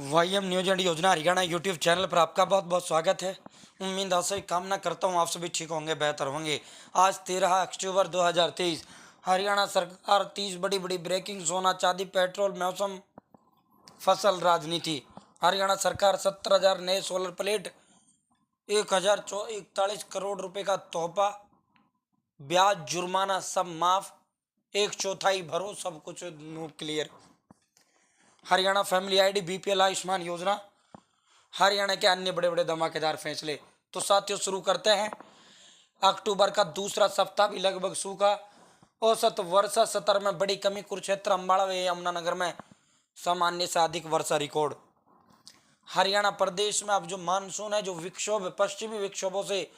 वाईएम news and योजना Haryana YouTube channel पर आपका बहुत बहुत स्वागत है। उम्मीद आशा कामना करता हूँ आप सभी ठीक होंगे, बेहतर होंगे। आज 13 अक्टूबर 2023 हरियाणा सरकार 30 बड़ी बड़ी ब्रेकिंग। सोना चांदी पेट्रोल मौसम फसल राजनीति। हरियाणा सरकार 70,000 नए सोलर प्लेट, 1,041 करोड़ रुपए का तोहफा, ब्याज जुर्माना सब माफ, एक चौथाई भरो सब कुछ clear. Haryana family ID, BPL, Ayushman योजना, हरियाणा के अन्य बड़े बड़े धमाकेदार फैसले। तो साथियों शुरू करते हैं। अक्टूबर का दूसरा सप्ताह भी लगभग सूखा। औसत वर्षा सत्र में बड़ी कमी। कुरुक्षेत्र, अम्बाड़ा व यमुनानगर में सामान्य से अधिक वर्षा रिकॉर्ड। हरियाणा प्रदेश में अब जो मानसून है, जो विक्षोभ, पश्चिमी विक्षोभों से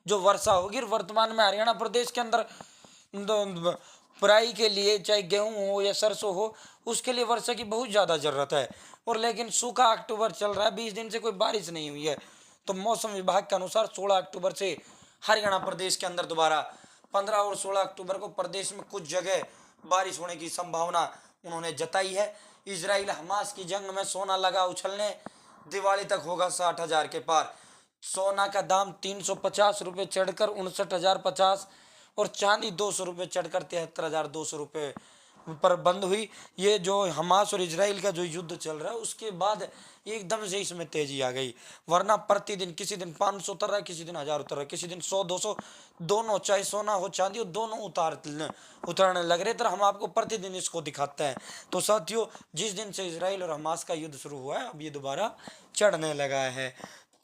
जो वर्षा होगी, वर्तमान में हरियाणा प्रदेश के अंदर पराई के लिए चाहे गेहूं हो या सरसों हो, उसके लिए वर्षा की बहुत ज़्यादा ज़रूरत है। और लेकिन सूखा अक्टूबर चल रहा है, 20 दिन से कोई बारिश नहीं हुई है। तो मौसम विभाग के अनुसार 16 अक्टूबर से हरियाणा प्रदेश के अंदर दोबारा 15 और 16 अक्टूबर को प्रदेश में कुछ जगह बारिश होने की संभावना उन्होंने जताई है। इजराइल हमास की जंग में सोना लगा उछलने, दिवाली तक होगा 60,000 के पार। सोना का दाम 350 रुपये चढ़कर 59,050 और चांदी 200 रुपये चढ़कर 73,200 रुपये पर बंद हुई। ये जो हमास और इजराइल का जो युद्ध चल रहा है, उसके बाद एकदम से इसमें तेजी आ गई। वरना प्रतिदिन किसी दिन 500 उतर रहा है, किसी दिन 1000 उतर रहा है, किसी दिन 100-200 दोनों, चाहे सोना हो चांदी हो, दोनों उतरने लग रहे। तो हम आपको प्रतिदिन इसको दिखाते हैं। तो साथियों, जिस दिन से इजराइल और हमास का युद्ध शुरू हुआ है, अब ये दोबारा चढ़ने लगा है।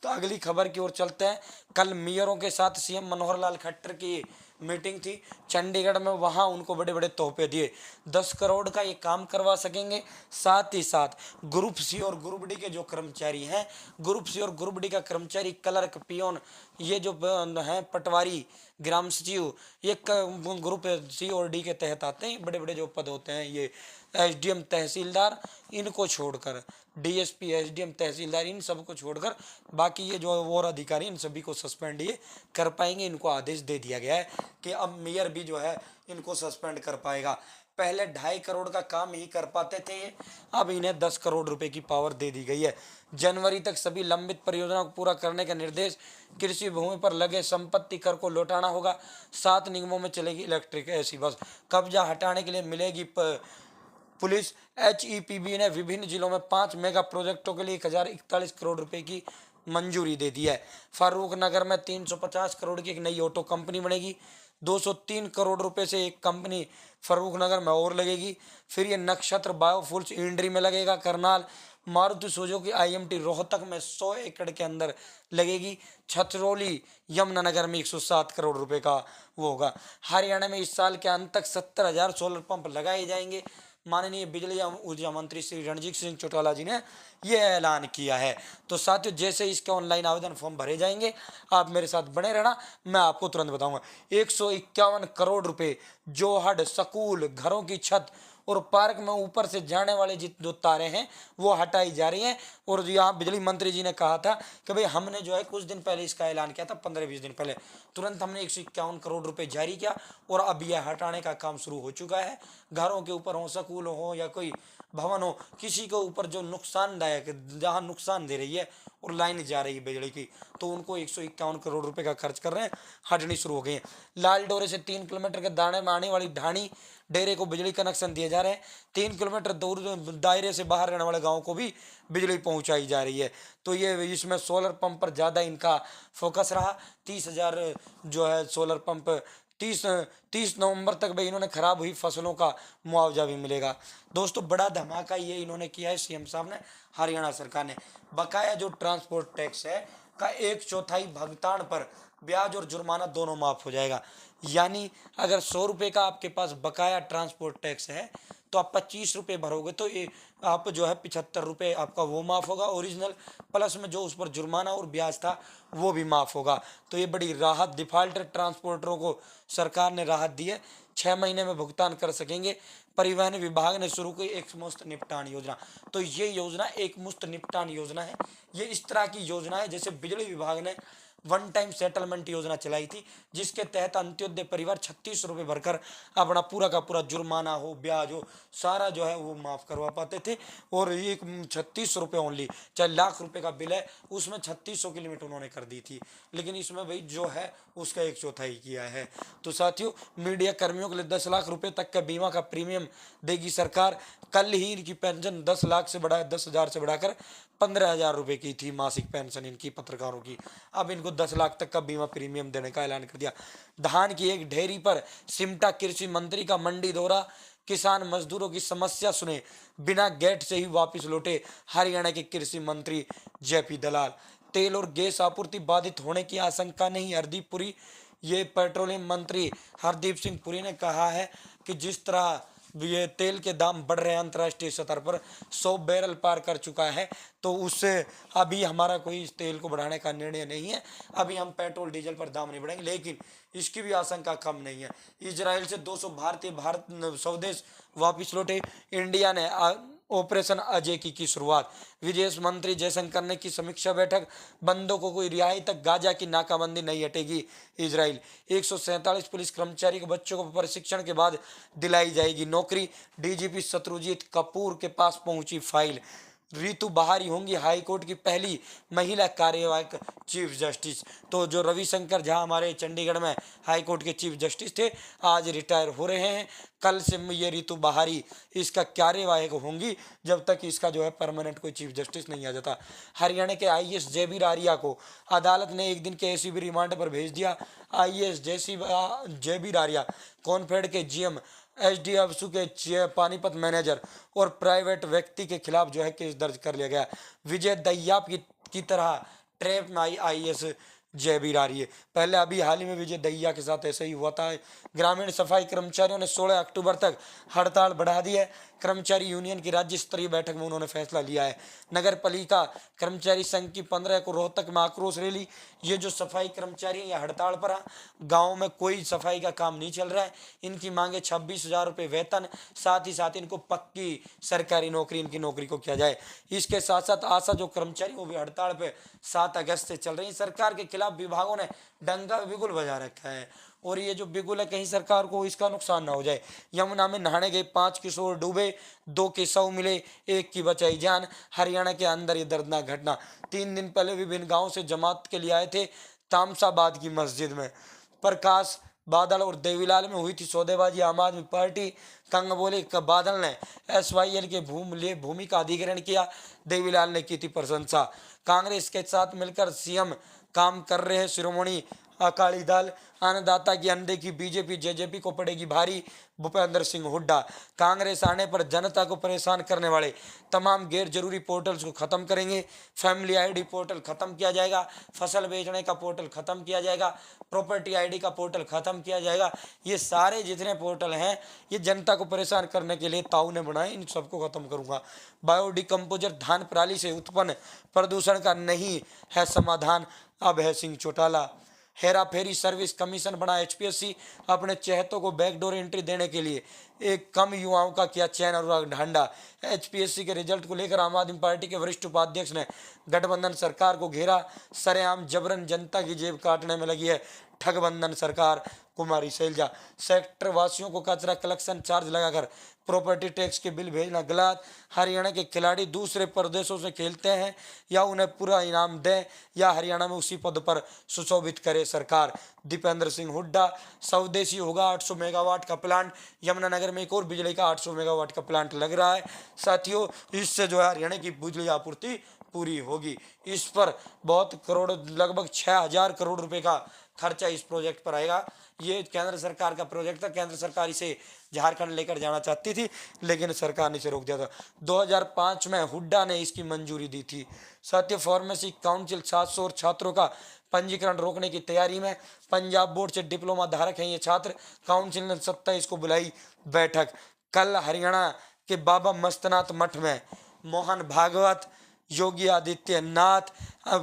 तो अगली खबर की ओर चलते हैं। कल मेयरों के साथ सीएम मनोहर लाल खट्टर की मीटिंग थी चंडीगढ़ में। वहां उनको बड़े बड़े तोहफे दिए। 10 करोड़ का ये काम करवा सकेंगे। साथ ही साथ ग्रुप सी और ग्रुप डी के जो कर्मचारी हैं, ग्रुप सी और ग्रुप डी का कर्मचारी, क्लर्क, पियोन, ये जो हैं पटवारी, ग्राम सचिव, ये ग्रुप सी और डी के तहत आते हैं। बड़े बड़े जो पद होते हैं, ये एसडीएम, तहसीलदार, इनको छोड़कर डीएसपी, एसडीएम, तहसीलदार, इन सबको छोड़कर बाकी ये जो और अधिकारी, इन सभी को सस्पेंड ये कर पाएंगे। इनको आदेश दे दिया गया है कि अब मेयर भी जो है इनको सस्पेंड कर पाएगा। पहले 2.5 करोड़ का काम ही कर पाते थे ये, अब इन्हें 10 करोड़ रुपए की पावर दे दी गई है। जनवरी तक सभी लंबित परियोजनाओं को पूरा करने का निर्देश। कृषि भूमि पर लगे संपत्ति कर को लौटाना होगा। 7 निगमों में चलेगी इलेक्ट्रिक ऐसी बस। कब्जा हटाने के लिए मिलेगी पुलिस। एचईपीबी ने विभिन्न जिलों में 5 मेगा प्रोजेक्टों के लिए 1,041 करोड़ रुपए की मंजूरी दे दी है। फारूक नगर में 350 करोड़ की एक नई ऑटो कंपनी बनेगी। 203 करोड़ रुपए से एक कंपनी फरूख नगर में और लगेगी। फिर ये नक्षत्र बायोफुल्स इंड्री में लगेगा। करनाल मारुति सुजुकी आईएमटी रोहतक में 100 एकड़ के अंदर लगेगी। छतरौली यमुनानगर में 107 करोड़ रुपए का वो होगा। हरियाणा में इस साल के अंत तक 70,000 सोलर पंप लगाए जाएंगे। माननीय बिजली एवं ऊर्जा मंत्री श्री रणजीत सिंह चौटाला जी ने यह ऐलान किया है। तो साथियों, जैसे इसके ऑनलाइन आवेदन फॉर्म भरे जाएंगे, आप मेरे साथ बने रहना, मैं आपको तुरंत बताऊंगा। 151 करोड़ रुपए जोहड़ स्कूल, घरों की छत और पार्क में ऊपर से जाने वाले जो तारे हैं वो हटाई जा रही हैं। और यहाँ बिजली मंत्री जी ने कहा था कि भाई हमने जो है कुछ दिन पहले इसका ऐलान किया था, 15-20 दिन पहले, तुरंत हमने 151 करोड़ रुपए जारी किया और अब यह हटाने का काम शुरू हो चुका है। घरों के ऊपर हो, स्कूल हो या कोई भवन हो, किसी के ऊपर जो नुकसानदायक, जहाँ नुकसान दे रही है और लाइन जा रही है बिजली की, तो उनको 151 करोड़ रुपए का खर्च कर रहे हैं, हटनी शुरू हो गई है। लाल डोरे से 3 किलोमीटर के दाने में आने वाली ढाणी डेरे को बिजली कनेक्शन दिए जा रहे हैं। 3 किलोमीटर दूर दायरे से बाहर रहने वाले गाँव को भी बिजली पहुंचाई जा रही है। तो ये इसमें सोलर पंप पर ज़्यादा इनका फोकस रहा। 30,000 जो है सोलर पंप, 30 नवंबर तक भाई इन्होंने खराब हुई फसलों का मुआवजा भी मिलेगा। दोस्तों, बड़ा धमाका ये इन्होंने किया है सीएम साहब ने, हरियाणा सरकार ने। बकाया जो ट्रांसपोर्ट टैक्स है का 1/4 भुगतान पर ब्याज और जुर्माना दोनों माफ हो जाएगा। यानी अगर 100 रुपये का आपके पास बकाया ट्रांसपोर्ट टैक्स है, तो आप 25 रुपये भरोगे तो ये आप जो है 75 रुपये आपका वो माफ़ होगा ओरिजिनल, प्लस में जो उस पर जुर्माना और ब्याज था वो भी माफ़ होगा। तो ये बड़ी राहत डिफाल्टर ट्रांसपोर्टरों को सरकार ने राहत दी है। 6 महीने में भुगतान कर सकेंगे। परिवहन विभाग ने शुरू की एक मुश्त निपटान योजना। तो ये योजना एक मुश्त निपटान योजना है। ये इस तरह की योजना है जैसे बिजली विभाग ने वन टाइम सेटलमेंट योजना चलाई थी, जिसके तहत अंत्योदय परिवार 36 रुपये भरकर अपना पूरा का पूरा जुर्माना हो, ब्याज हो, सारा जो है वो माफ़ करवा पाते थे। और एक 36 रुपये ओनली, चाहे लाख रुपए का बिल है उसमें 3600 की लिमिट उन्होंने कर दी थी, लेकिन इसमें भाई जो है उसका 1/4 किया है। तो साथियों, मीडिया कर्मियों के लिए 10 लाख रुपए तक का बीमा का प्रीमियम देगी सरकार। कल ही इनकी पेंशन 10 लाख से बढ़ा 10,000 से बढ़ाकर 15,000 रुपए की थी मासिक पेंशन इनकी पत्रकारों की, अब इनको 10 लाख तक का बीमा प्रीमियम देने का ऐलान कर दिया। धान की एक ढेरी पर सिमटा कृषि मंत्री का मंडी दौरा, किसान मजदूरों की समस्या सुने, बिना गेट से ही वापस लौटे हरियाणा के कृषि मंत्री जेपी दलाल। तेल और गैस आपूर्ति बाधित होने की आशंका नहीं, हरदीप पुरी, ये पेट्रोलियम मंत्री हरदीप सिंह पुरी ने कहा है कि जिस तरह ये तेल के दाम बढ़ रहे हैं अंतर्राष्ट्रीय स्तर पर 100 बैरल पार कर चुका है, तो उससे अभी हमारा कोई इस तेल को बढ़ाने का निर्णय नहीं है, अभी हम पेट्रोल डीजल पर दाम नहीं बढ़ाएंगे, लेकिन इसकी भी आशंका कम नहीं है। इजराइल से 200 भारतीय स्वदेश वापस लौटे, इंडिया ने ऑपरेशन अजय की शुरुआत। विदेश मंत्री जयशंकर ने की समीक्षा बैठक, बंदूकों को रिहाई तक गाजा की नाकाबंदी नहीं हटेगी। इजराइल 147 पुलिस कर्मचारी को बच्चों को प्रशिक्षण के बाद दिलाई जाएगी नौकरी। डीजीपी शत्रुजीत कपूर के पास पहुंची फाइल। रितु बहारी होंगी हाईकोर्ट की पहली महिला कार्यवाहक चीफ जस्टिस। तो जो रविशंकर झा हमारे चंडीगढ़ में हाईकोर्ट के चीफ जस्टिस थे, आज रिटायर हो रहे हैं। कल से ये रितु बहारी इसका कार्यवाहक होंगी, जब तक इसका जो है परमानेंट कोई चीफ जस्टिस नहीं आ जाता। हरियाणा के आईएएस जेबी रारिया को अदालत ने एक दिन के एसीबी रिमांड पर भेज दिया। आईएएस जेबी रारिया कॉनफेड के जीएम, एचडीएफसी के पानीपत मैनेजर और प्राइवेट व्यक्ति के खिलाफ जो है केस दर्ज कर लिया गया। विजय दहिया की तरह ट्रैप में आई आईएएस जेबी रारिया। पहले अभी हाल ही में विजय दहिया के साथ ऐसा ही हुआ था। ग्रामीण सफाई कर्मचारियों ने 16 अक्टूबर तक हड़ताल बढ़ा दी है। कर्मचारी यूनियन की राज्य स्तरीय बैठक में उन्होंने फैसला लिया है। नगर पालिका कर्मचारी संघ की 15 को रोहतक में आक्रोश रैली। ये जो सफाई कर्मचारी हैं ये हड़ताल पर हैं, गाँव में कोई सफाई का काम नहीं चल रहा है। इनकी मांगे 26,000 रुपये वेतन, साथ ही साथ इनको पक्की सरकारी नौकरी, इनकी नौकरी को किया जाए। इसके साथ साथ आशा जो कर्मचारी वो भी हड़ताल पे 7 अगस्त से चल रही है। सरकार के खिलाफ विभागों ने डंका बिगुल बजा रखा है, और ये जो बिगुल है कहीं सरकार को इसका नुकसान ना हो जाए। यमुना में नहाने गए 5 किशोर डूबे, 2 के शव मिले, 1 की बचाई जान। हरियाणा के अंदर ये दर्दनाक घटना। 3 दिन पहले विभिन्न गांवों से जमात के लिए आए थे तामसाबाद की मस्जिद में। प्रकाश बादल और देवीलाल में हुई थी सौदेबाजी। आम आदमी पार्टी कंगबोले बादल ने एसवाईएल के भूमि का अधिग्रहण किया, देवीलाल ने की थी प्रशंसा। कांग्रेस के साथ मिलकर सीएम काम कर रहे हैं शिरोमणि अकाली दल। अन्नदाता की अनदेखी बीजेपी जेजेपी को पड़ेगी भारी, भूपेंद्र सिंह हुड्डा। कांग्रेस आने पर जनता को परेशान करने वाले तमाम गैर जरूरी पोर्टल्स को खत्म करेंगे। फैमिली आईडी पोर्टल खत्म किया जाएगा, फसल बेचने का पोर्टल खत्म किया जाएगा, प्रॉपर्टी आईडी का पोर्टल खत्म किया जाएगा। ये सारे जितने पोर्टल हैं ये जनता को परेशान करने के लिए ताऊ ने बनाए, इन सबको खत्म करूंगा। बायोडिकम्पोजर धान पराली से उत्पन्न प्रदूषण का नहीं है समाधान, अब है Singh Chautala. Hera ferry service commission बना एचपीएससी, अपने चहेतों को बैकडोर एंट्री देने के लिए एक कम युवाओं का किया चयन और ढांढा। एचपीएससी के रिजल्ट को लेकर आम आदमी पार्टी के वरिष्ठ उपाध्यक्ष ने गठबंधन सरकार को घेरा। सरेआम जबरन जनता की जेब काटने में लगी है ठगबंधन सरकार, कुमारी शैलजा। सेक्टर वासियों को कचरा कलेक्शन चार्ज लगाकर प्रॉपर्टी टैक्स के बिल भेजना गलत। हरियाणा के खिलाड़ी दूसरे प्रदेशों से खेलते हैं या उन्हें पूरा इनाम दें या हरियाणा में उसी पद पर सुशोभित करे सरकार, दीपेंद्र सिंह हुड्डा। स्वदेशी होगा 800 मेगावाट का प्लांट, यमुनानगर में एक और बिजली का 800 मेगावाट का प्लांट लग रहा है। साथियों, इससे जो है हरियाणा की बिजली आपूर्ति पूरी होगी। इस पर बहुत करोड़, लगभग 6,000 करोड़ रुपए का खर्चा इस प्रोजेक्ट पर आएगा। ये केंद्र सरकार का प्रोजेक्ट था, केंद्र सरकार इसे झारखंड लेकर जाना चाहती थी, लेकिन सरकार ने इसे रोक दिया था। 2005 में हुड्डा ने इसकी मंजूरी दी थी। सत्य फार्मेसी काउंसिल 700 और छात्रों का पंजीकरण रोकने की तैयारी में। पंजाब बोर्ड से डिप्लोमा धारक हैं ये छात्र। काउंसिल ने 27 को बुलाई बैठक। कल हरियाणा के बाबा मस्तनाथ मठ में मोहन भागवत, योगी आदित्यनाथ,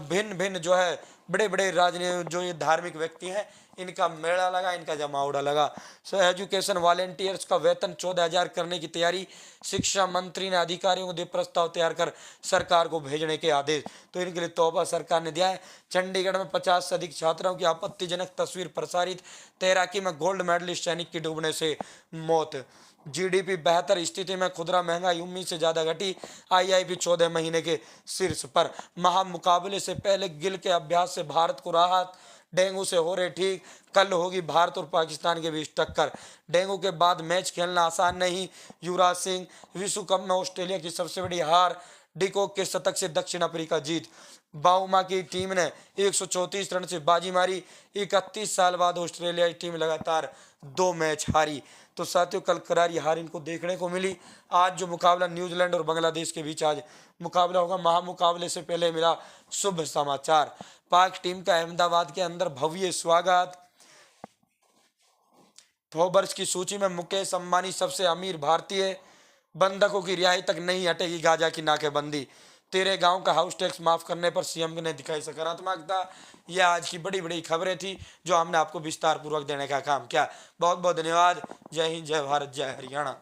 भिन्न जो है बड़े बड़े राजनीतिक जो ये धार्मिक व्यक्ति हैं, इनका मेला लगा, इनका जमावड़ा लगा। सो एजुकेशन वॉलेंटियर्स का वेतन 14,000 करने की तैयारी, शिक्षा मंत्री ने अधिकारियों को दिए प्रस्ताव तैयार कर सरकार को भेजने के आदेश। तो इनके लिए तोहफा सरकार ने दिया है। चंडीगढ़ में 50 से अधिक छात्राओं की आपत्तिजनक तस्वीर प्रसारित, तैराकी में गोल्ड मेडलिस्ट सैनिक की डूबने से मौत। जीडीपी बेहतर स्थिति में, खुदरा महंगाई उम्मीद से ज्यादा घटी, आईआईपी 14 महीने के शीर्ष पर। महामुकाबले से पहले गिल के अभ्यास से भारत को राहत, डेंगू से हो रहे ठीक, कल होगी भारत और पाकिस्तान के बीच टक्कर। डेंगू के बाद मैच खेलना आसान नहीं, युवराज सिंह। विश्व कप में ऑस्ट्रेलिया की सबसे बड़ी हार, डिकॉक के शतक से दक्षिण अफ्रीका जीत। बाउमा की टीम ने 134 रन से बाजी मारी, 31 साल बाद ऑस्ट्रेलिया टीम लगातार 2 मैच हारी। तो साथियों कल करारी हार इनको देखने को मिली। आज जो मुकाबला न्यूजीलैंड और बांग्लादेश के बीच आज मुकाबला होगा, महामुकाबले से पहले मिला शुभ समाचार। पाक टीम का अहमदाबाद के अंदर भव्य स्वागत। फोर्ब्स की सूची में मुकेश अंबानी सबसे अमीर भारतीय, बंधकों की रिहाई तक नहीं हटेगी गाजा की नाकेबंदी। तेरे गांव का हाउस टैक्स माफ करने पर सीएम ने दिखाई सकारात्मकता। यह आज की बड़ी बड़ी खबरें थी जो हमने आपको विस्तार पूर्वक देने का काम किया। बहुत बहुत धन्यवाद। जय हिंद, जय भारत, जय हरियाणा।